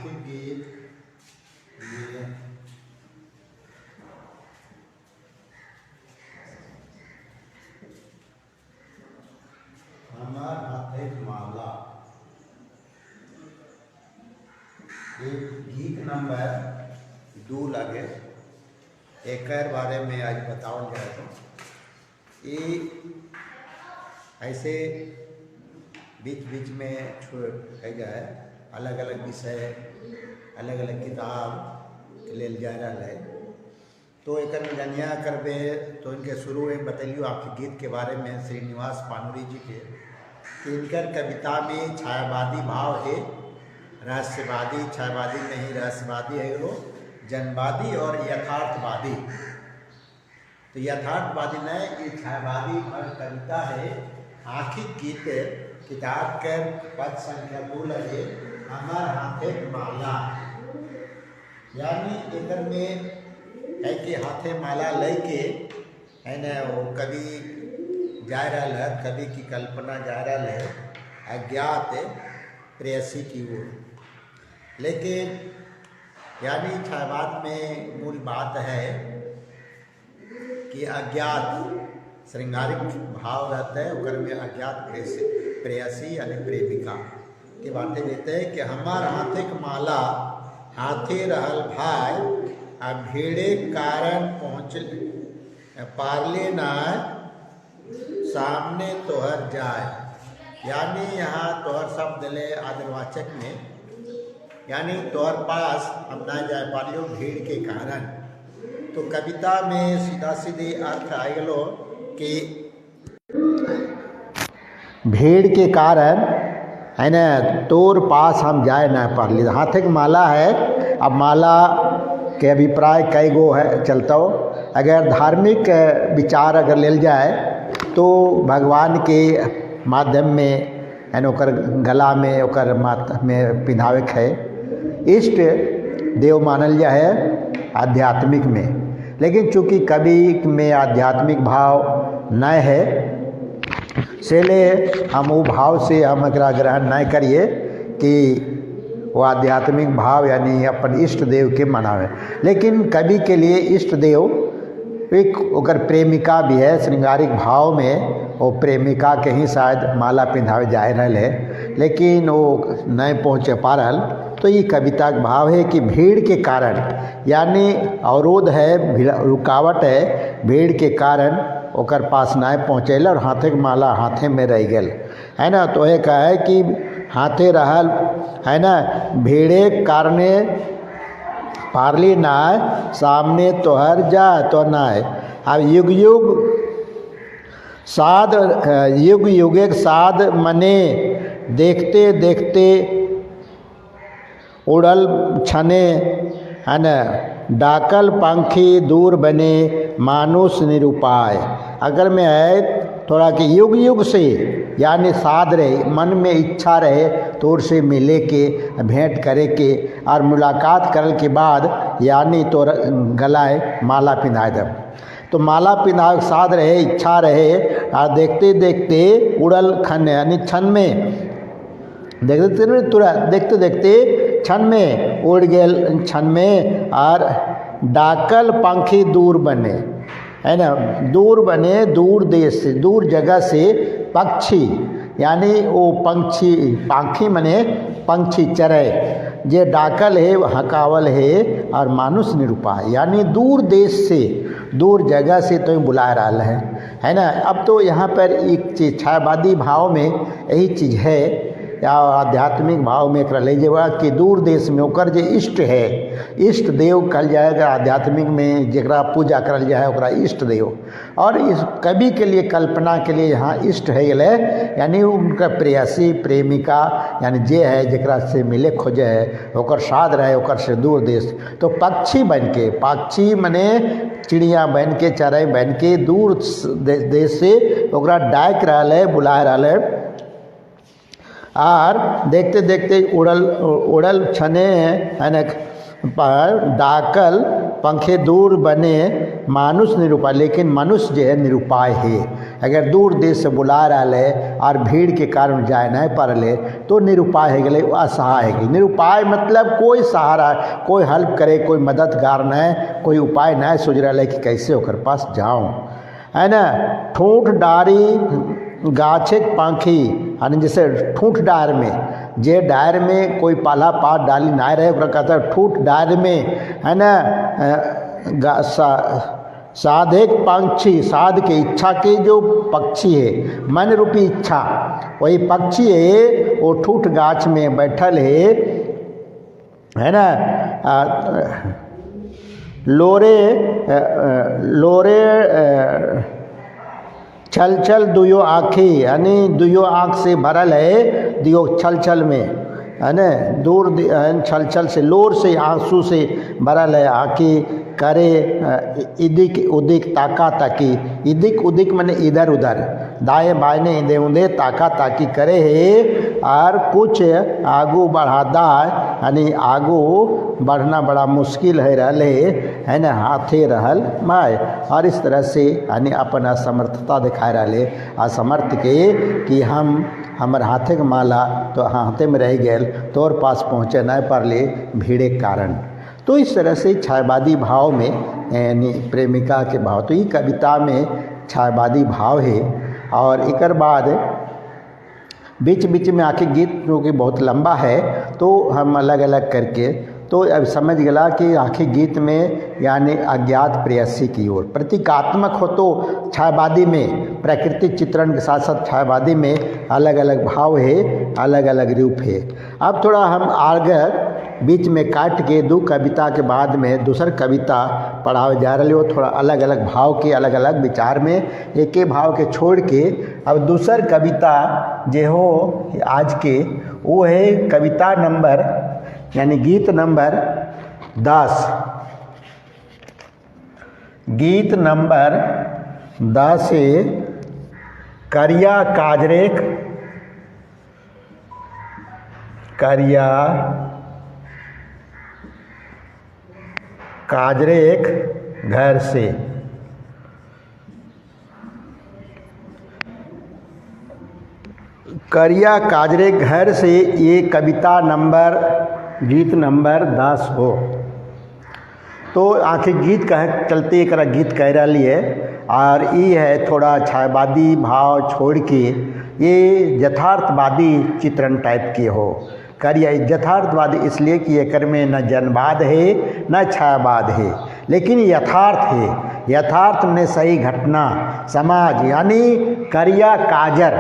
आखिर गीत ये हमार हाथे माला, ये गीत नंबर 2 लगे। एक बारे में आज बताओ जाए। ये ऐसे बीच बीच में है जाए अलग अलग विषय अलग अलग किताब ले जा रहा है। तो एक जनिया करबे तो इनके शुरू में बतलियो आपके गीत के बारे में श्रीनिवास पानुरी जी के कि इनकर कविता में छायावादी भाव है, रहस्यवादी, छायावादी नहीं रहस्यवादी है वो, जनवादी और यथार्थवादी। तो यथार्थवादी नहीं, ये छायावादी कविता है। आखिर गीत किताब के पद संख्या 2 लगे हमार हाथे माला, यानी एक में है कि हाथे माला लेके है ना वो कभी जा रहा है, कभी की कल्पना जा रहा है अज्ञात प्रेयसी की ओर। लेकिन यानी छायावाद में मूल बात है कि अज्ञात श्रृंगारिक भाव रहता है, उकर में अज्ञात प्रेयसी यानी प्रेमिका की बातें देते हैं कि हमार हाथे के माला हाथे रहल भाई आ भीड़े कारण पहुँच पारले ना सामने तोहर जाए। यानी यहाँ तोहर शब्द ले आदरवाचक में, यानी तोहर पास हम ना जा पारियो भीड़ के कारण। तो कविता में सीधा सीधे अर्थ आ गलो कि भीड़ के कारण है ना तोर पास हम जाए ना पारली। हाथे की माला है, अब माला के अभिप्राय कई गो है चलता हो। अगर धार्मिक विचार अगर ले जाए तो भगवान के माध्यम में है ना ओकर गला में ओकर माथा में पिन्हावे है, इष्ट देव मानल जाए है आध्यात्मिक में। लेकिन चूँकि कवि में आध्यात्मिक भाव न है से ले हम वो भाव से हम एकरा ग्रहण नहीं करिए कि वो आध्यात्मिक भाव यानी अपन इष्ट देव के मनावे। लेकिन कवि के लिए इष्ट देव एक ओकर प्रेमिका भी है। श्रृंगारिक भाव में वो प्रेमिका के ही शायद माला पिन्हावे जाए रहे, लेकिन वो नहीं पहुँचे पा रहा। तो ये कविता का भाव है कि भीड़ के कारण यानी अवरोध है, रुकावट है, भीड़ के कारण ओकर पास नहीं पहुँचेल और हाथे के माला हाथे में रह गल है ना। तो ये कहे कि हाथे रहल है ना भीड़े कारणे पारली नाय सामने तोहर जा तो नाय। अब युग युग साध युग युग साध मने देखते देखते उड़ल छने है न डाकल पंखी दूर बने मानुष निरुपाय। अगर में है थोड़ा कि युग युग से यानी साध रहे, मन में इच्छा रहे तोर से मिले के भेंट करे के और मुलाकात करल के बाद यानी तो गलाए माला पिन्हाए दब। तो माला पिन्हाए साध रहे, इच्छा रहे और देखते देखते उड़ल खन यानी क्षण में देखते तुरंत देखते देखते क्षण में उड़ गेल क्षण में और डाकल पंखी दूर बने है ना। दूर बने दूर देश से, दूर जगह से पक्षी यानी वो पंक्षी पंखी मने पंक्षी चरे जे डाकल है हकावल है और मानुष निरूपाय यानी दूर देश से दूर जगह से तो बुला रहा है ना। अब तो यहाँ पर एक चीज छायावादी भाव में यही चीज़ है या आध्यात्मिक भाव में एक ले जेबा कि दूर देश में ओकर जे इष्ट है, इष्ट देव कहल जाएगा। आध्यात्मिक में जरा पूजा करल जाए ओकरा इष्ट देव। और इस कवि के लिए कल्पना के लिए यहाँ इष्ट है गए यानी उनका प्रेयसी प्रेमिका यानी जे है जरा से मिले खोजे है ओकर साध रहे ओकर से दूर देश। तो पक्षी बन के, पक्षी मने चिड़िया बन के चराई बन के दूर देश से ओकरा डाक रहा है बुला रहा है। और देखते देखते उड़ल छने पर डाकल पंखे दूर बने मानुष निरूपाय। लेकिन मनुष्य जो है निरूपाय है अगर दूर देश से बुला रहा और भीड़ के कारण जाए नहीं पड़े तो निरुपाय है गए, असहाय है। निरुपाय मतलब कोई सहारा, कोई हेल्प करे, कोई मददगार नहीं, कोई उपाय नहीं सूझ रहा है कि कैसे ओकर पास जाऊँ, है ना। ठूठ डारी गाछे पाखी, यानी जैसे ठूठ डार में, जे डायर में कोई पाला पात डाली ना रहे ओकरा कहता है ठूठ डायर में, है ना। साधे पंक्षी, साध के इच्छा के जो पक्षी है, मन रूपी इच्छा, वही पक्षी है वो ठूठ गाछ में बैठल है ना। लोरे छल छल दुयो आँखी, यानी दुयो आँख से भरल है, दुयो छल छल में, है ना। दूर छल छल से, लोर से, आंसू से भरल है आँखी। करे इदिक उदिक ताका ताकी, इदिक उदिक माने इधर उधर, दाएं बाएं इधे उधे ताका ताकी करे है। और कुछ आगू बढ़ादा, यानी आगू बढ़ना बड़ा मुश्किल है रहले, है ना, हाथे रहल माय। और इस तरह से यानी अपन असमर्थता दिखा रहे, असमर्थ के कि हमर हाथे के माला तो हाथे में रह गए, तोर पास पहुँचे नहीं पारले भीड़े कारण। तो इस तरह से छायावादी भाव में, यानी प्रेमिका के भाव, तो ये कविता में छायावादी भाव है। और एक बाद बीच बीच में आके गीत जो कि बहुत लंबा है, तो हम अलग अलग करके तो अब समझ गया कि आखिर गीत में यानी अज्ञात प्रेयसी की ओर प्रतीकात्मक हो, तो छायावादी में प्राकृतिक चित्रण के साथ साथ छायावादी में अलग अलग भाव है, अलग अलग रूप है। अब थोड़ा हम आगे बीच में काट के दो कविता के बाद में दूसर कविता पढ़ावे जा रहे हो, थोड़ा अलग अलग भाव के, अलग अलग विचार में, एक ही भाव के छोड़ के अब दूसर कविता जो हो आज के वो है कविता नंबर यानी गीत नंबर 10। गीत नंबर 10 से करिया काजरेक, करिया काजरेक घर से। करिया काजरे घर से ये कविता नंबर गीत नंबर 10 हो। तो आखिर गीत कह चलते एक गीत कह रही है, और ये है थोड़ा छायावादी भाव छोड़ के ये यथार्थवादी चित्रण टाइप के हो। करिया यथार्थवादी इसलिए कि एकर में न जनवाद है न छायावाद है, लेकिन यथार्थ है। यथार्थ में सही घटना समाज, यानी करिया काजर,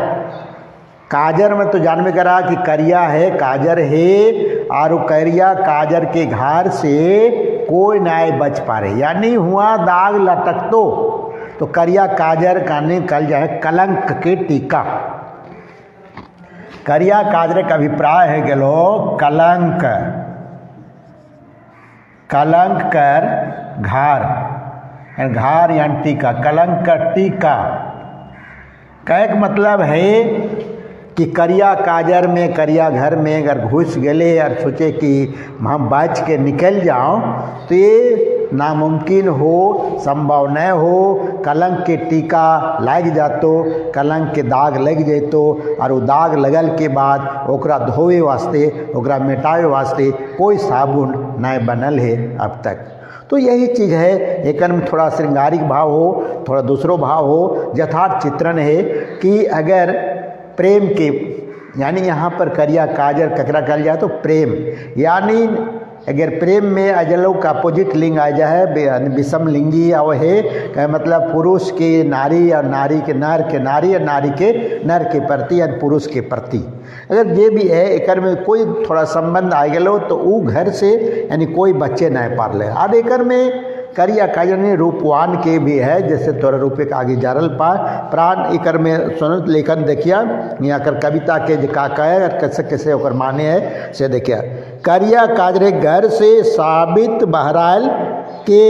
काजर में तो जानवे करा कि करिया है काजर है, और करिया काजर के घर से कोई नाय बच पा रहे, यानी हुआ दाग लटक तो करिया काजर का निकल जाए कलंक के टीका। करिया काजरे का अभिप्राय है गलो कलंक, कलंक कर घार, घार यानी टीका, कलंक का टीका। कह मतलब है कि करिया काजर में, करिया घर में अगर घुस गए और सोचे कि हम बच के निकल जाओ, तो ये नामुमकिन हो, संभव न हो। कलंक के टीका लग जातो, कलंक के दाग लग जातो, और वो दाग लगल के बाद ओकरा धोवे वास्ते, ओकरा मिटावे वास्ते कोई साबुन नहीं बनल है अब तक। तो यही चीज़ है, एक में थोड़ा श्रृंगारिक भाव हो, थोड़ा दूसरो भाव हो, यथार्थ चित्रण है कि अगर प्रेम के, यानी यहाँ पर करिया काजर ककरा कल जाए तो प्रेम, यानी अगर प्रेम में अजलों का अपोजिट लिंग आ जाए, विषम लिंगी आव है, का मतलब पुरुष के नारी और नारी के नर के नारी और नारी के नर के प्रति या पुरुष के प्रति अगर ये भी है, एक में कोई थोड़ा संबंध आ गलो तो वो घर से यानी कोई बच्चे नहीं पार ले। अब एक में करिया काजर ने रूपवान के भी है, जैसे तोरा रूपे के आगे जारल पा प्राण इकर में सुनत लेखन देखिया, यहाँ कर कविता के का है और कैसे कैसे ओकर माने है से देखिया। करिया काजरे घर से साबित बहराल के,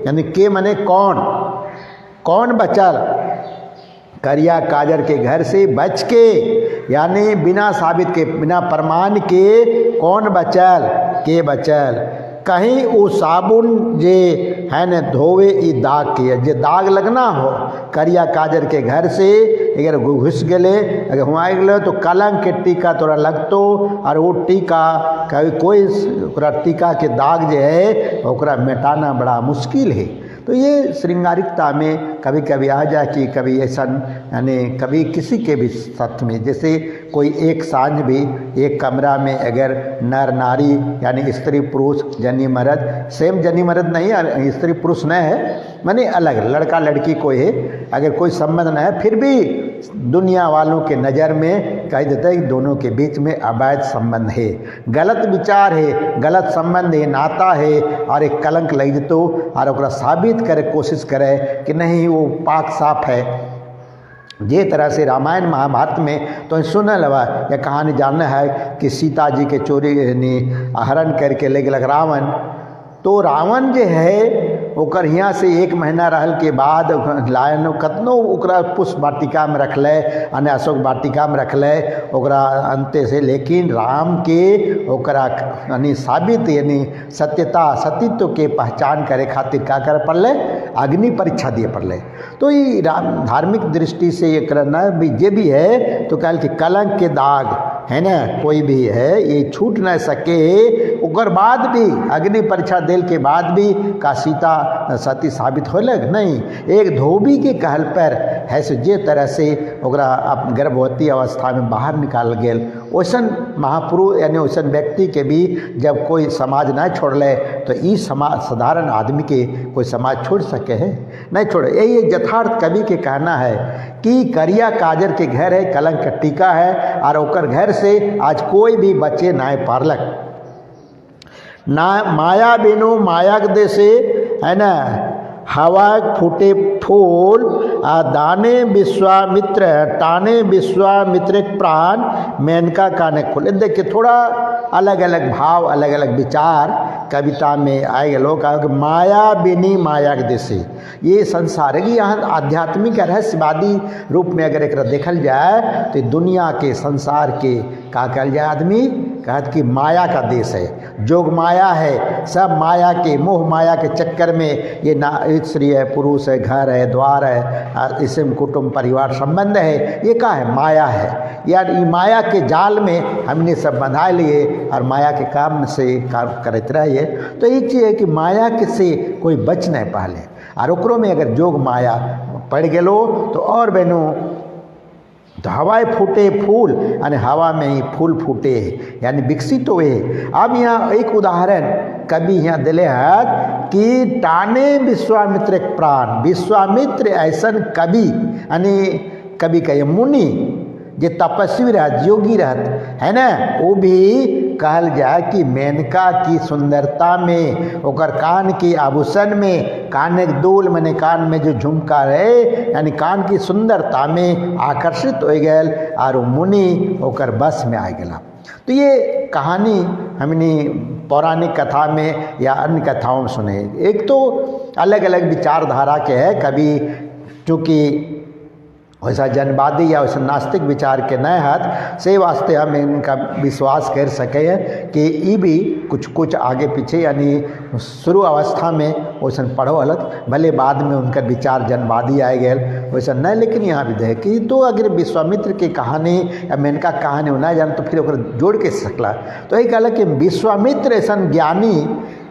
यानी के मने कौन, कौन बचल, करिया काजर के घर से बच के, यानी बिना साबित के, बिना प्रमाण के कौन बचल, के बचल। कहीं वो साबुन जे है न धोवे ई दाग के, जे दाग लगना हो करिया काजर के घर से अगर घुस गए, अगर हुआ गए तो कलंक के टीका तोरा लगतो, और वो टीका कभी कोई टीका के दाग जो है ओकरा मिटाना बड़ा मुश्किल है। तो ये श्रृंगारिकता में कभी कभी आ जाए कि कभी ऐसा यानी कभी किसी के भी साथ में, जैसे कोई एक सांझ भी एक कमरा में अगर नर नारी यानी स्त्री पुरुष जनी मर्द, सेम जनी मर्द नहीं, स्त्री पुरुष नहीं है, माने अलग लड़का लड़की कोई है, अगर कोई संबंध न है फिर भी दुनिया वालों के नज़र में कह देते हैं कि दोनों के बीच में अवैध संबंध है, गलत विचार है, गलत संबंध है, नाता है, और एक कलंक लग जतो और ओकरा साबित करे कोशिश करे कि नहीं वो पाक साफ है। जे तरह से रामायण महाभारत में तो सुनल बा या कहानी जानना है कि सीता जी के चोरी हरण करके ले गलक रावण, तो रावण जे है ओकर हियाँ से 1 महीना रहल के बाद लायन कतनो ओकरा पुष्प वाटिका में रखले, अने अशोक वाटिका में रखले ओकरा अंते से, लेकिन राम के ओकरा यानी साबित यानी सत्यता सतीत्व के पहचान करे खातिर क्या करे पड़ले, अग्नि परीक्षा दिए पड़ले। तो ये धार्मिक दृष्टि से ये करना भी जे भी है तो कल कि कलंक के दाग है ना कोई भी है ये छूट न सके, ओकर बाद भी अग्नि परीक्षा देल के बाद भी का सीता सती साबित होलक नहीं। एक धोबी के कहल पर है से जे तरह से ओकरा गर्भवती अवस्था में बाहर निकाल गेल, वैसन महापुरुष यानी वैसन व्यक्ति के भी जब कोई समाज न छोड़ले तो ई समाज साधारण आदमी के कोई समाज छोड़ सके है नहीं छोड़े। यही यथार्थ कवि के कहना है कि करिया काजर के घर है, कलंक का टीका है, और ओकर घर से आज कोई भी बच्चे ना पारलक ना माया बिनु माया के देशे है ना हवा फूटे फूल आ दाने विश्वामित्र टाने विश्वामित्र प्राण मेनका काने खुले। देखिए थोड़ा अलग अलग भाव अलग अलग विचार कविता में आए लोग कहा कि माया बिनी माया के देशे ये संसार है। यहाँ आध्यात्मिक रहस्यवादी रूप में अगर एक देखल जाए तो दुनिया के संसार के का कहल जाए आदमी कहत कि माया का देश है, जोग माया है, सब माया के मोह माया के चक्कर में ये ना स्त्री है पुरुष है घर है द्वार है इसमें कुटुंब परिवार संबंध है, ये क्या है माया है। यार ये माया के जाल में हमने सब बंधा लिए और माया के काम से काम करते रहिए। तो ये चीज़ है कि माया के से कोई बच नहीं पाले, और ओकरों में अगर जोग माया पड़ गलो तो और बहनों तो हवाएं फूटे फूल यानी हवा में ही फूल फूटे यानी विकसित हुए। अब यहाँ एक उदाहरण कवि यहाँ दिले है कि टाने विश्वामित्र प्राण, विश्वामित्र ऐसन कवि यानी कवि कहे मुनि जे तपस्वी रहत योगी रहत है ना, वो भी कहल जाए कि मेनका की सुंदरता में ओकर कान की आभूषण में कान एक दूल मैंने कान में जो झुमका रहे यानी कान की सुंदरता में आकर्षित हो गए और मुनि ओकर बस में आ गया। तो ये कहानी हमने पौराणिक कथा में या अन्य कथाओं में सुने। एक तो अलग अलग विचारधारा के है, कभी चूँकि वैसा जनवादी या वैसा नास्तिक विचार के नए हाथ से वास्ते हम इनका विश्वास कर सके हैं कि ये भी कुछ कुछ आगे पीछे यानी शुरू अवस्था में वैसा पढ़ो अलग भले बाद में उनका विचार जनवादी आए गए वैसा नहीं। लेकिन यहाँ भी देखे कि तो अगर विश्वामित्र की कहानी या मेनका कहानी ना जान तो फिर ओकर जोड़ के सकला। तो यही कहला कि विश्वामित्र ऐसा ज्ञानी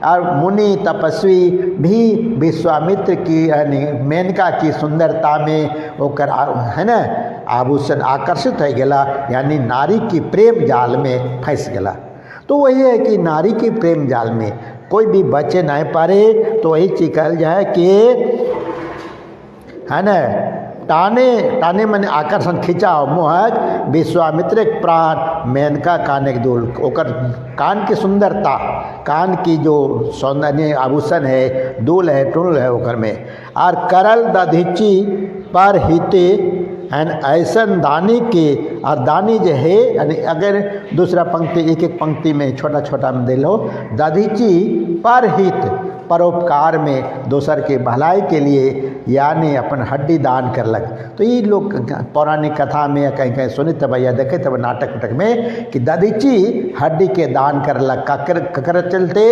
और मुनि तपस्वी भी विश्वामित्र की यानी मेनका की सुंदरता में ओकर है ना आभूषण आकर्षित हो गया यानी नारी की प्रेम जाल में फंस गया। तो वही है कि नारी के प्रेम जाल में कोई भी बचे नहीं पारे। तो वही चीज कहल जाए कि है ना टाने टाने मैंने आकर्षण खिंचाव मोहक विश्वामित्र प्राण मेनका कान एक दूल ओकर कान की सुंदरता कान की जो सौंदर्य आभूषण है दूल है टुल है ओकर में और करल दधिची पर हिते एंड ऐसन दानी के और दानी जो है यानी अगर दूसरा पंक्ति एक एक पंक्ति में छोटा छोटा में दे लो दधीची पर हित परोपकार में दोसर के भलाई के लिए यानी अपन हड्डी दान करलक। तो ये लोग पौराणिक कथा में कहीं कहीं सुनी तब या देखे तब नाटक उटक में कि दधीची हड्डी के दान करलक ककर चलते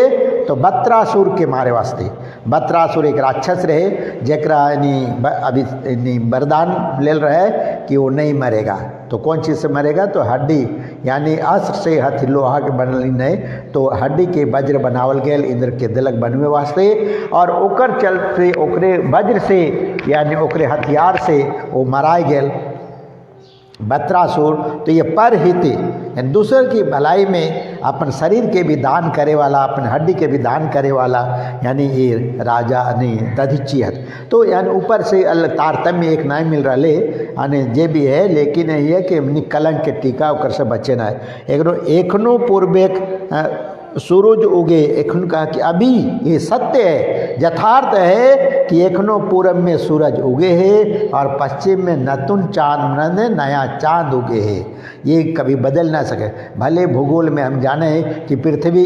तो बत्रासुर के मारे वास्ते। बत्रासुर एक राक्षस रहे जकरा अभी वरदान ले रहे कि वो नहीं मरेगा। तो कौन चीज़ से मरेगा? तो हड्डी यानी अस्त्र से हथ लोहा के बनल नहीं, तो हड्डी के वज्र बनावल गेल इंद्र के दिलक बनवे वास्ते, और ओकर चलते ओकरे वज्र से यानी ओकरे हथियार से वो मराए गेल बत्रासुर। तो ये परहित यानी दूसर की भलाई में अपन शरीर के भी दान करे वाला, अपन हड्डी के भी दान करे वाला, यानी ये राजा नहीं दधिची है। तो यानी ऊपर से तारतम्य एक नहीं मिल रहा यानी जे भी है, लेकिन ये कि कलंक के टीका ओकर से बचे ना है। एखनो पूर्वेक सूरज उगे, एखन कहा कि अभी ये सत्य है, यथार्थ है कि एखनो पूरब में सूरज उगे है और पश्चिम में नतुन चांद नया चांद उगे है। ये कभी बदल ना सके। भले भूगोल में हम जाने हैं कि पृथ्वी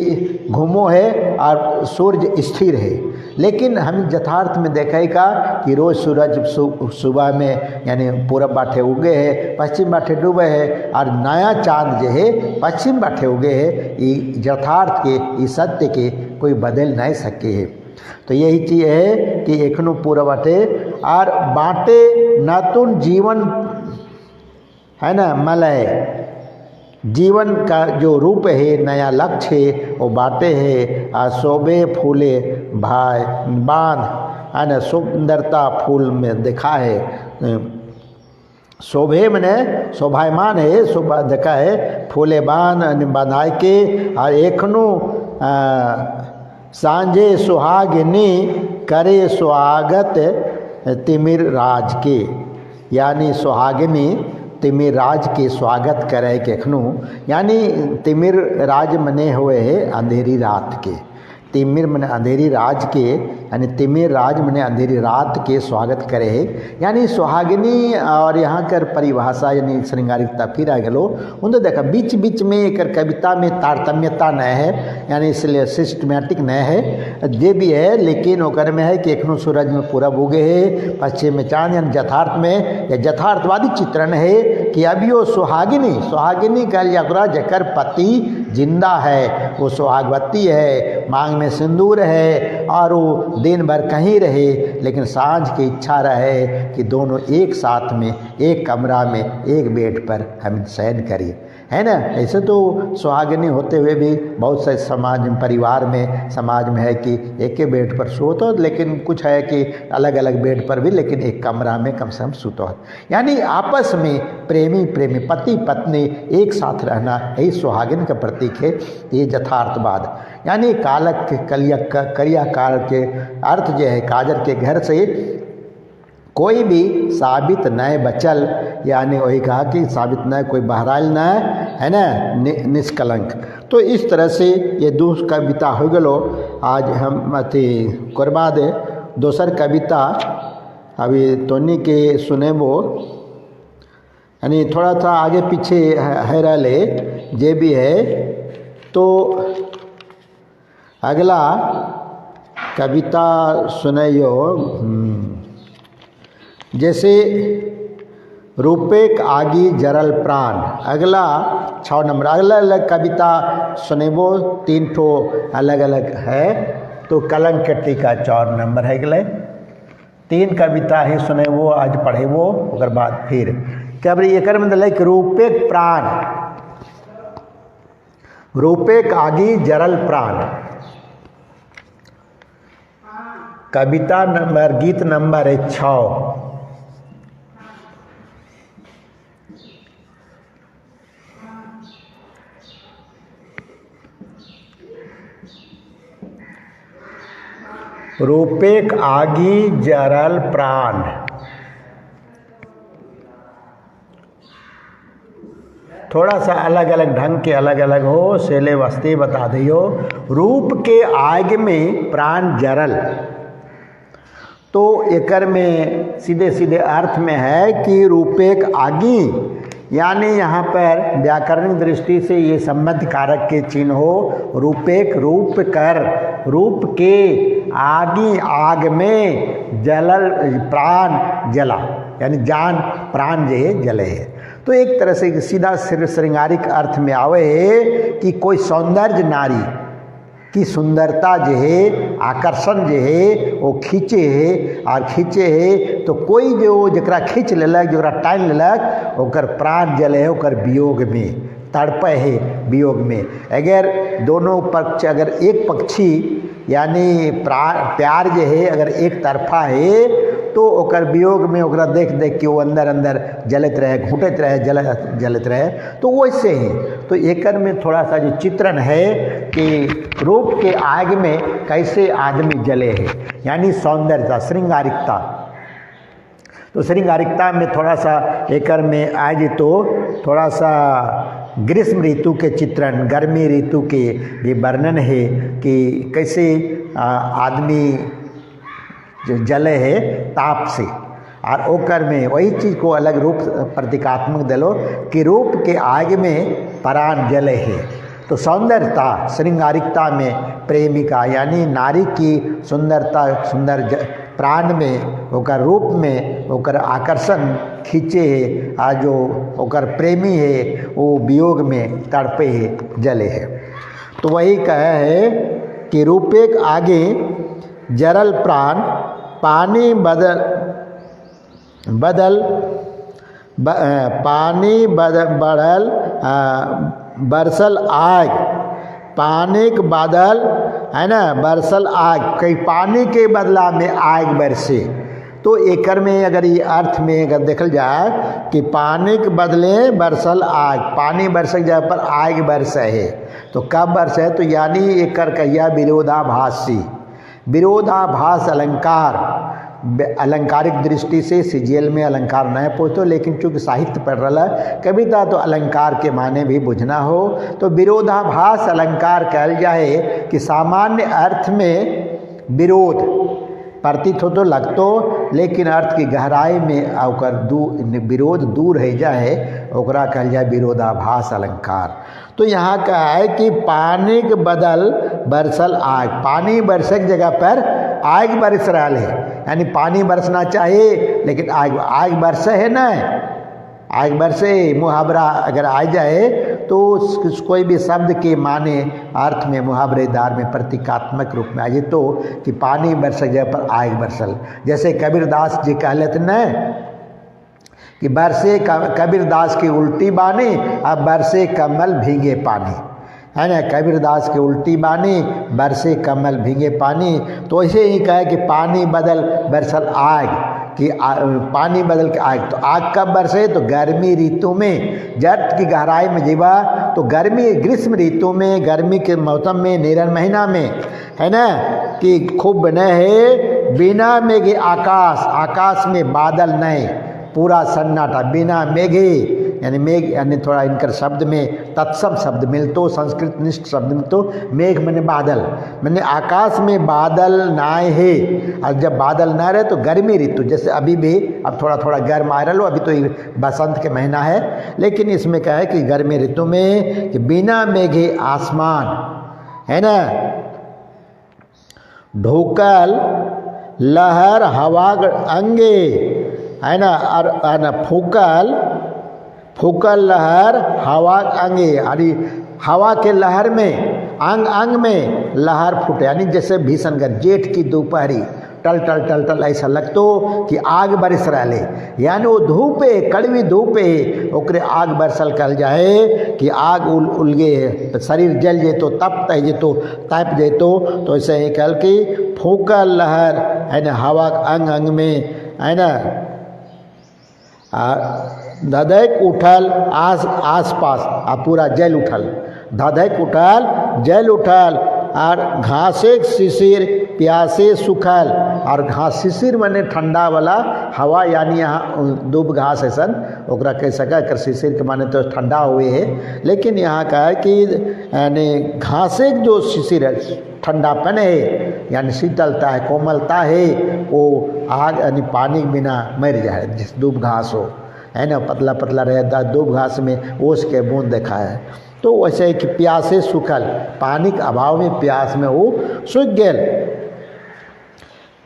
घूमो है और सूर्य स्थिर है, लेकिन हम यथार्थ में देखा का कि रोज़ सूरज सुबह में यानी पूरब बाटे उगे है, पश्चिम बाटे डूबे है, और नया चांद जो है पश्चिम बाटे उगे है। ये यथार्थ के, ये सत्य के कोई बदल नहीं सके है। तो यही चीज़ है कि एखनो पूरा बाटे और बाटे नतुन जीवन है ना, मलय जीवन का जो रूप है, नया लक्ष्य है वो बाटे है। और शोभे फूले भाई बांध है ना, सुंदरता फूल में दिखा है। शोभे मने शोभायमान है, शोभा देखा है, फूले बांध बंधाए के। और एखनो सांझे सुहागिनी करे स्वागत तिमिर राज के, यानी सुहागिनी तिमिर राज के स्वागत करे के एखनो, यानी तिमिर राज मने हुए है अंधेरी रात के। तिमिर मने अंधेरी राज के, यानी तिमिर राज मने अंधेरी रात के स्वागत करे है। यानी सुहागिनी और यहाँ कर परिभाषा यानी श्रृंगारिकता फिर आ गलो। उन देखा बीच बीच में एक कविता में तारतम्यता न है, यानी इसलिए सिस्टमेटिक न है, जे भी है, लेकिन ओकर में है कि एखनो सूरज में पूरब उगे है, पश्चिम में चांद, यानी यथार्थ में या यथार्थवादी चित्रण है कि अभी वो सुहागिनी कल यात्रा जकर पति जिंदा है, वो सुहागवती है, मांग में सिंदूर है और वो दिन भर कहीं रहे, लेकिन सांझ की इच्छा रहे कि दोनों एक साथ में एक कमरा में एक बेड पर हम शयन करिए, है ना। ऐसे तो सुहागिनी होते हुए भी बहुत से समाज परिवार में समाज में है कि एक ही बेड पर सोतो, लेकिन कुछ है कि अलग अलग बेड पर भी, लेकिन एक कमरा में कम से कम सोतो है। यानी आपस में प्रेमी पति पत्नी एक साथ रहना यही सुहागिन का प्रतीक है। ये यथार्थवाद यानी कालक के करिया काल के अर्थ जो है काजर के घर से कोई भी साबित न बचल, यानी वही कहा कि साबित न कोई बहराल न है ना, निष्कलंक। तो इस तरह से ये दूसर कविता हो गलो। आज हम अथी करवा दे दोसर कविता अभी तोनी के सुनेबो, यानी थोड़ा सा आगे पीछे है रहे जे भी है। तो अगला कविता सुनाइयो, जैसे रूपेक आगी जरल प्राण। अगला 6 नंबर अलग अलग कविता सुनेबो, 3 ठो अलग अलग है। तो कलंक के टीका 4 नंबर है गए, 3 कविता ही सुनेबो आज पढ़ेबो, ओकर बाद फिर क्या बड़ी एक मतलब रूपेक प्राण, रूपेक आगी जरल प्राण। कविता नंबर गीत नंबर है 6। रूपेक आगी जरल प्राण। थोड़ा सा अलग अलग ढंग के अलग अलग हो, सेले वस्ती बता दियो। रूप के आग में प्राण जरल, तो एकर में सीधे सीधे अर्थ में है कि रूपेक आगी, यानी यहाँ पर व्याकरणिक दृष्टि से ये संबंध कारक के चिन्ह हो। रूपेक रूप कर, रूप के आगी आग में जलल प्राण जला, यानी जान प्राण जो है जले है। तो एक तरह से सीधा श्रृंगारिक अर्थ में आवे है कि कोई सौंदर्य नारी कि सुंदरता जो है, आकर्षण जो है वो खींचे है, और खींचे है तो कोई जो जरा खींच लेलक, जरा टाइन लेलक, ओकर प्राण जले है, ओकर वियोग में तड़पे है, वियोग में। अगर दोनों पक्ष, अगर एक पक्षी यानी प्यार जो है अगर एक तरफा है तो ओकर वियोग में ओकरा देख देख के वो अंदर अंदर जलत रहे, घुटत रहे, जलत रहे। तो वैसे ही तो एकर में थोड़ा सा जो चित्रण है कि रूप के आग में कैसे आदमी जले है, यानी सौंदर्यता, श्रृंगारिकता। तो श्रृंगारिकता में थोड़ा सा एकर में आज तो थोड़ा सा ग्रीष्म ऋतु के चित्रण, गर्मी ऋतु के भी वर्णन है कि कैसे आदमी जो जले है ताप से, और ओकर में वही चीज़ को अलग रूप प्रतीकात्मक दिलो कि रूप के आग में प्राण जले है। तो सौंदर्यता, श्रृंगारिकता में प्रेमिका यानी नारी की सुंदरता, सुंदर प्राण में ओकर रूप में ओकर आकर्षण खींचे है, आ जो ओकर प्रेमी है वो वियोग में तड़पे है, जले है। तो वही कहे है कि रूपे के आगे जरल प्राण, पानी पानी बढ़ल बरसल आग, पानी के बादल है ना, बरसल आग, कई पानी के बदला में आग बरसे। तो एकर में अगर ये अर्थ में अगर देखल जाए कि पानी के बदले बरसल आग, पानी बरसक जाए पर आग बरसे है, तो कब बरसे, तो यानी एकर कहिया विरोधाभासी, विरोधाभास अलंकार, अलंकारिक दृष्टि से सीजीएल में अलंकार नहीं पहुँचो, लेकिन चूँकि साहित्य पढ़ रहा है, कविता तो अलंकार के माने भी बुझना हो, तो विरोधाभास अलंकार कहल जाए कि सामान्य अर्थ में विरोध प्रतीत हो तो लगतो, लेकिन अर्थ की गहराई में ओकर विरोध दूर है जाए, ओकरा कहल जाए विरोधाभास अलंकार। तो यहाँ का है कि पानी के बदल बरसल आग, पानी बरसक जगह पर आग बरस रहा है, यानी पानी बरसना चाहिए लेकिन आग बरसे है ना, आग बरसे मुहावरा अगर आ जाए तो कोई भी शब्द के माने अर्थ में मुहावरेदार में प्रतीकात्मक रूप में आ जाए, तो कि पानी बरसक जगह पर आग बरसल। जैसे कबीरदास जी कह लेते न कि बरसे कबीरदास की उल्टी बानी, अब बरसे कमल भीगे पानी, है ना, कबीरदास की उल्टी बानी, बरसे कमल भीगे पानी। तो ऐसे ही कहे कि पानी बदल बरसल आग, कि पानी बदल के आग, तो आग कब बरसे, तो गर्मी ऋतु में, जट की गहराई में जीवा, तो गर्मी ग्रीष्म ऋतु में, गर्मी के मौसम में, नीरन महीना में, है ना, कि खूब बने है, बिना मेघे आकाश, आकाश में बादल नहीं, पूरा सन्नाटा, बिना मेघे, यानी मेघ यानी थोड़ा इनकर शब्द में तत्सम शब्द मिलतो, संस्कृत निष्ठ शब्द मिलतो, मेघ मैंने बादल, मैंने आकाश में बादल नाए है। और जब बादल ना रहे तो गर्मी ऋतु, जैसे अभी भी अब थोड़ा थोड़ा गर्म आ रहा, अभी तो बसंत के महीना है, लेकिन इसमें क्या है कि गर्मी ऋतु में कि बिना मेघे आसमान, है ना, ढोकल लहर हवा अंगे, है ना, और फूकल लहर हवा अंगे, यानी हवा के लहर में अंग अंग में लहर फूटे, यानी जैसे भीषण गर्मी, जेठ की दोपहरी टल टल टल टल ऐसा लगतो कि आग बरस रहे, यानी वो धूप है, कड़वी धूप है, ओकरे आग बरसल कल जाए कि आग उलगे, शरीर जल जेतो, तप तय जेतो, तप जेतो। तो ऐसे ही कल कि फूकल लहर, है ना, हवा अंग अंग में, है ना, धधक उठल आस पास, पूरा जल उठल, धधक उठल जल उठल, और घासे शिशिर प्यासे सुखल, और घास शिशिर माने ठंडा वाला हवा, यानी यहाँ दूब घास है सन, ओकरा कह सका कर शिशिर के माने तो ठंडा हुए है, लेकिन यहाँ का है कि यानी घासे जो शिशिर है ठंडापन है, यानी शीतलता है, कोमलता है, वो आग यानी पानी के बिना मर जाए, जिस दूब घास हो, है ना, पतला पतला रहे दूब घास में ओस के बूंद देखा है। तो वैसे कि प्यासे सूखल, पानी के अभाव में प्यास में वो सूख गेल।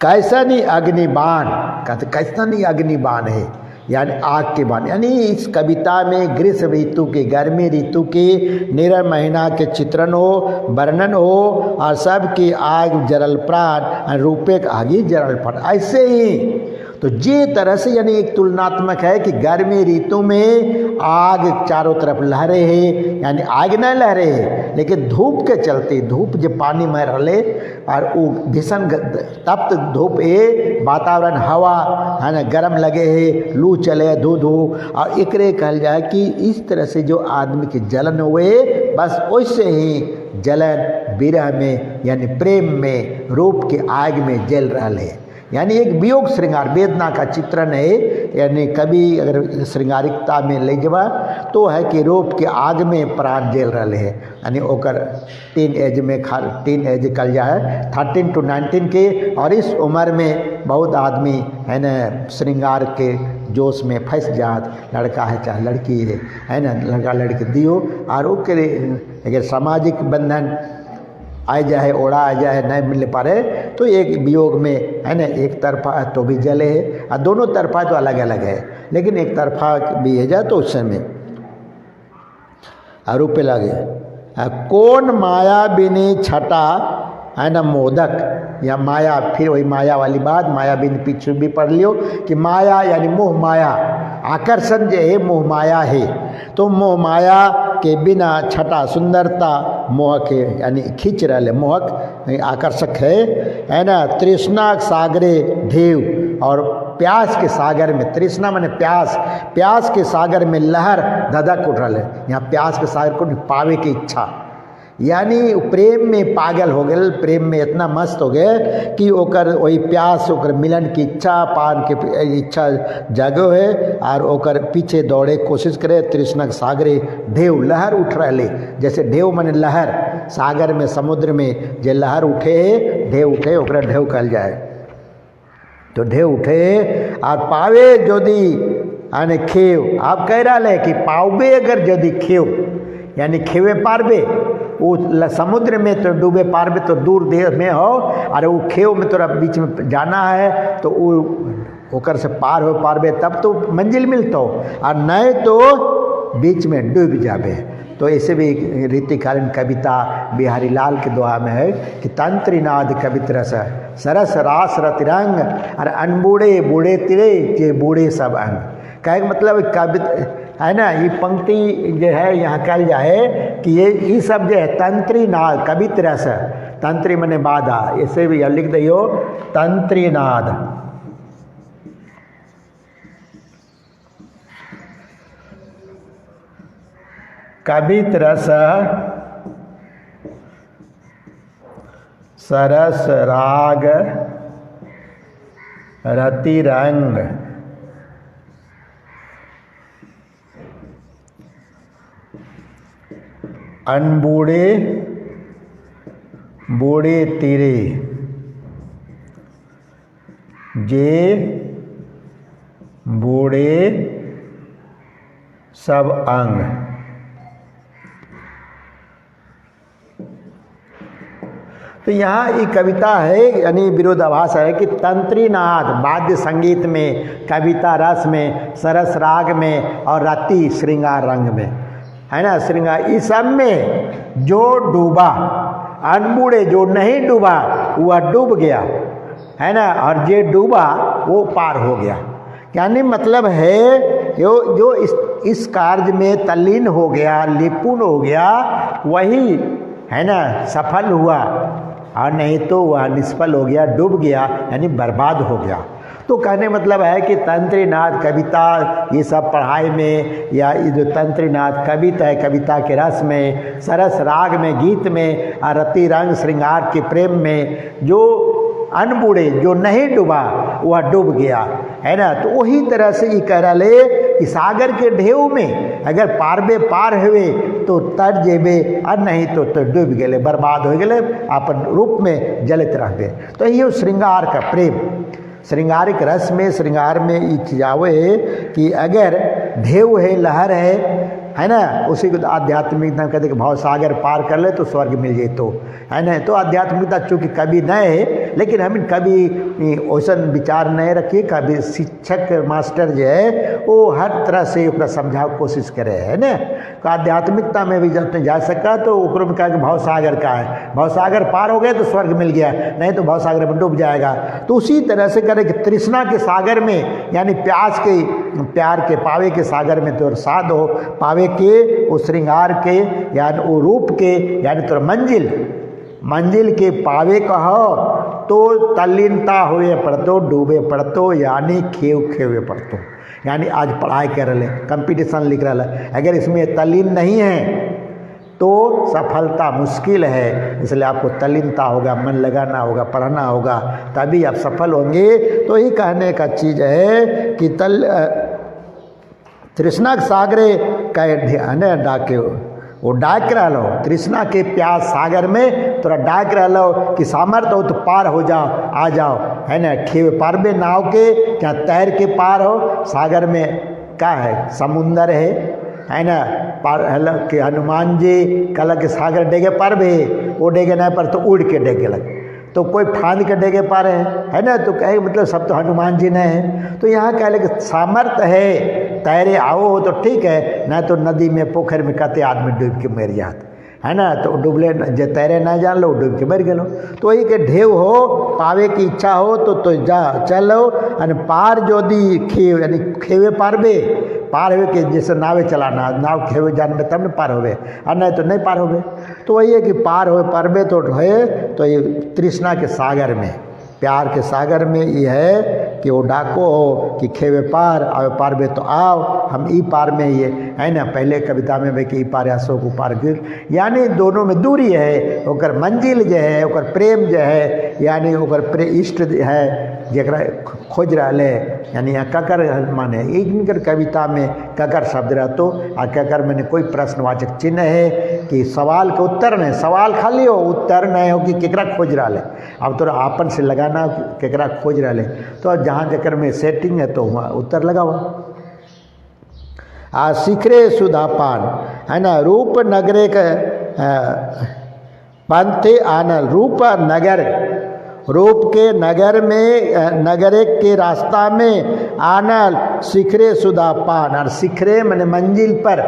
कैसनी अग्निबाण, कहते कैसनी अग्निबाण है, यानी आग के बाण, यानी इस कविता में ग्रीष्म ऋतु के, गर्मी ऋतु के, निरल महीना के चित्रण हो, वर्णन हो, और सब की आग जरल प्राण रूपे आगी जरल प्राण। ऐसे ही तो जे तरह से यानी एक तुलनात्मक है कि गर्मी ऋतु में आग चारों तरफ लहरे है, यानी आग न लहरे है, लेकिन धूप के चलते, धूप जब पानी में रले और वो भीषण तप्त धूप है, वातावरण हवा है ना गर्म लगे है, लू चले धू धू, और एकरे कहल जाए कि इस तरह से जो आदमी की जलन हुए, बस वैसे ही जलन विरह में यानी प्रेम में रूप के आग में जल रहा है। यानी एक वियोग श्रृंगार वेदना का चित्रण है। यानी कभी अगर श्रृंगारिकता में ले जबा तो है कि रूप के आग में प्राण जल रहे हैं। यानी ओकर टीन एज में टीन एज कल जाए 13 to 19 के, और इस उम्र में बहुत आदमी है न श्रृंगार के जोश में फंस जात, लड़का है चाहे लड़की है ना, लड़का लड़की दियो, और ओके अगर सामाजिक बंधन आ जाए, ओढ़ा आ जाए, नहीं मिल पा रहे तो एक वियोग में है ना, एक तरफा तो भी जले है और दोनों तरफा तो अलग अलग है, लेकिन एक तरफा भी है जाए तो उस समय आरोप लगे। कौन माया बिनी छटा है ना मोदक, या माया, फिर वही माया वाली बात, माया बिन पीछे भी पढ़ लियो कि माया यानी मोह माया, आकर्षण जो है मोह माया है, तो मोह माया के बिना छटा सुंदरता मोह के यानी खींच रहे, मोहक आकर्षक है ना। तृष्णा सागरे ढेव, और प्यास के सागर में, तृष्णा माने प्यास, प्यास के सागर में लहर धधक उठ रहा है। यहाँ प्यास के सागर को पावे की इच्छा, यानी प्रेम में पागल हो गए, प्रेम में इतना मस्त हो गए कि ओकर वही प्यास, ओकर मिलन की इच्छा, पान के इच्छा जागो है, और ओकर पीछे दौड़े कोशिश करे। तृष्णा सागरे ढेव, लहर उठ रहे, जैसे ढेव माने लहर, सागर में समुद्र में जे लहर उठे, ढेव उठे, ओकरा ढेव कहल जाए। तो ढेव उठे और पावे यदि आने खेव, आप कह रहा है कि पावे अगर यदि खेव, यानी खेवे पारबे, वो समुद्र में तो डूबे पारबे तो दूर देश में हो, अरे वो खेव में तोरा बीच में जाना है तो वो ओकर से पार हो पारबे तब तो मंजिल मिलतो, और नहीं तो बीच में डूब जाबे। तो ऐसे भी रीतिकालीन कविता बिहारी लाल के दोहा में है कि तंत्रीनाद कवित रस सरस रास रतिरंग, और अनबूढ़े बूढ़े तिरे के बूढ़े सब अंग। कहे मतलब कविता है ना, ये पंक्ति जो है यहाँ कल जाए कि ये सब जो है तंत्री नाद कवित रस, तंत्री मने बाधा, ऐसे भी लिख दियो तंत्री नाद। कवित रस सरस राग रति रंग, अनबूढ़े बूढ़े तीरे जे बूढ़े सब अंग। तो यहाँ ये कविता है, यानी विरोधाभास है कि तंत्रीनाद वाद्य संगीत में, कविता रस में, सरस राग में, और रति श्रृंगार रंग में, है ना, श्रृंगार, इस सब में जो डूबा, अनबूढ़े जो नहीं डूबा वह डूब गया, है ना, और जे डूबा वो पार हो गया। यानी मतलब है जो इस कार्य में तल्लीन हो गया, निपुण हो गया, वही है ना सफल हुआ, और नहीं तो वह निष्फल हो गया, डूब गया, यानी बर्बाद हो गया। तो कहने मतलब है कि तंत्रीनाद कविता, ये सब पढ़ाई में, या ये जो तंत्रीनाद कविता है, कविता के रस में, सरस राग में, गीत में, और रति रंग श्रृंगार के प्रेम में, जो अनबूढ़े जो नहीं डूबा वह डूब गया, है ना। तो वही तरह से ये कह रहे कि सागर के ढेव में अगर पारबे पार हुए तो तर जेबे, और नहीं तो डूब गए, बर्बाद हो गए, अपन रूप में जलित रहबे। तो ये श्रृंगार का प्रेम, श्रृंगारिक रस में, श्रृंगार में ये जावे कि अगर ढेव है, लहर है ना, उसी को आध्यात्मिकता कहते कि भाव सागर पार कर ले तो स्वर्ग मिल जाए, तो है ना। तो आध्यात्मिकता चूँकि कभी न है, लेकिन हम कभी वैसन विचार नहीं रखिए। कभी शिक्षक मास्टर जो है वो हर तरह से ओकरा समझाओ कोशिश करे है ना। आध्यात्मिकता में भी जब जा सका तो ओकरो में कहा कि भाव सागर का है, भाव सागर पार हो गए तो स्वर्ग मिल गया, नहीं तो भाव सागर में डूब जाएगा। तो उसी तरह से करे कि तृष्णा के सागर में यानी प्यास के प्यार के पावे के सागर में तो साध हो, पावे के वो श्रृंगार के यानी वो रूप के यानी तो मंजिल के पावे कहो तो तल्लीनता हुए पड़तो, डूबे पड़तो यानी खेवे पड़तो। यानी आज पढ़ाई कर रहे, कंपटीशन लिख रहा है, अगर इसमें तल्लीन नहीं है तो सफलता मुश्किल है। इसलिए आपको तल्लीनता होगा, मन लगाना होगा, पढ़ना होगा, तभी आप सफल होंगे। तो यही कहने का चीज़ है कि तृष्णा के सागरे का डाके वो डाक रहा लो, तृष्णा के प्यास सागर में तोरा डाक रहा लो कि सामर्थ्य हो तो पार हो जाओ, आ जाओ, है ना। खेवे पार में नाव के क्या तैर के पार हो, सागर में क्या है समुंदर है ना। पार कि हनुमान जी कल के सागर डेगे पार भी वो डेगे नहीं पर तो उड़ के डेगे लगे, तो कोई फांद के डेगे पार है ना। तो कहे मतलब सब तो हनुमान जी ने है। तो यहाँ कह ले कि सामर्थ्य है तैरे आओ तो ठीक है, ना तो नदी में पोखर में कहते आदमी डूब के मर जाते है ना। तो डूबले जे तैरे ना जान लो डूब के मर गए। तो वही के ढेव हो पावे की इच्छा हो तो जा चलो यानी पार जो दी खेव यानी खेवे पारबे, पार हुए कि जैसे नावे चलाना, नाव खेवे जानबे तब न पार होवे, और नहीं तो नहीं पार होवे। तो वही है कि पार हो पारबे तो है। तो ये तृष्णा के सागर में, प्यार के सागर में ये है कि वो डाको हो कि खेवे पार आवे पार बे तो आओ, हम ई पार में ये है ना। पहले कविता में भाई कि ई पार आसो को पार गिर, यानी दोनों में दूरी है। ओकर मंजिल जो है, ओकर प्रेम जो है, यानी ओकर इष्ट है जरा खोज रहा है। यानी यहाँ ककर माने इनकर कविता में ककर शब्द रहतो, और ककर मैंने कोई प्रश्नवाचक चिन्ह है कि सवाल के उत्तर नहीं, सवाल खाली हो उत्तर नहीं हो कि केकरा खोज रहा है। अब तो आपन से लगाना केकरा खोज रहा है, तो जहाँ जकर में सेटिंग है तो वहाँ उत्तर लगाओ। शिखरे सुधापान है ना, रूप नगरे के पंथे आनल, रूप नगर, रूप के नगर में नगरे के रास्ता में आनल शिखरे सुधापान। और शिखरे मैंने मंजिल पर,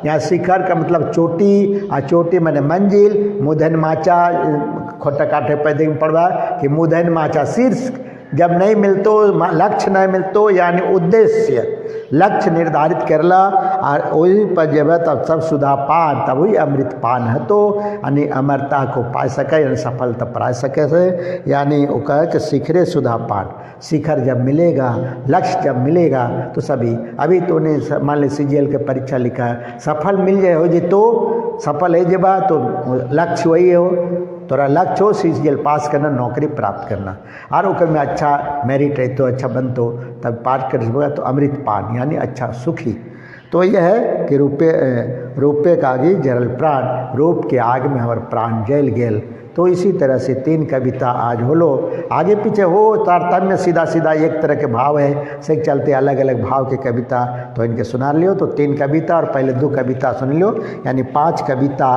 यहाँ शिखर का मतलब चोटी, और चोटी मैंने मंजिल। मुधन माचा खोटा काठे पैदे में पड़वा कि मुधन माचा शीर्ष जब नहीं मिलतो, लक्ष्य नहीं मिलतो यानी उद्देश्य लक्ष्य निर्धारित करला और वही पर जब तब सब सुधा पान तब वही अमृत पान है। तो यानी अमरता को पा सके यानी सफलता पा सके से, यानी वो कहे कि शिखरे सुधा पान, शिखर जब मिलेगा, लक्ष्य जब मिलेगा तो सभी। अभी तो ने मान ली CGL के परीक्षा लिखा है, सफल मिल जाए हो जी तो सफल है जब तो लक्ष्य वही हो, तोरा लक्ष्य हो CGL पास करना, नौकरी प्राप्त करना, और ओकर में अच्छा मेरिट है तो अच्छा बनतो तब पास कर तो अमृत पान यानी अच्छा सुखी। तो यह है कि रूपे का आगे जरल प्राण, रूप के आग में हमारे प्राण जल गेल। तो इसी तरह से 3 कविता आज होलो, आगे पीछे हो तारतम्य सीधा सीधा एक तरह के भाव है से चलते अलग अलग भाव के कविता तो इनके सुना लियो। तो 3 कविता और पहले 2 कविता सुन लियो, यानी 5 कविता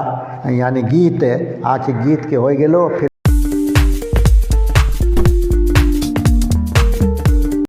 यानी गीत आखिर गीत के हो गेलो। फिर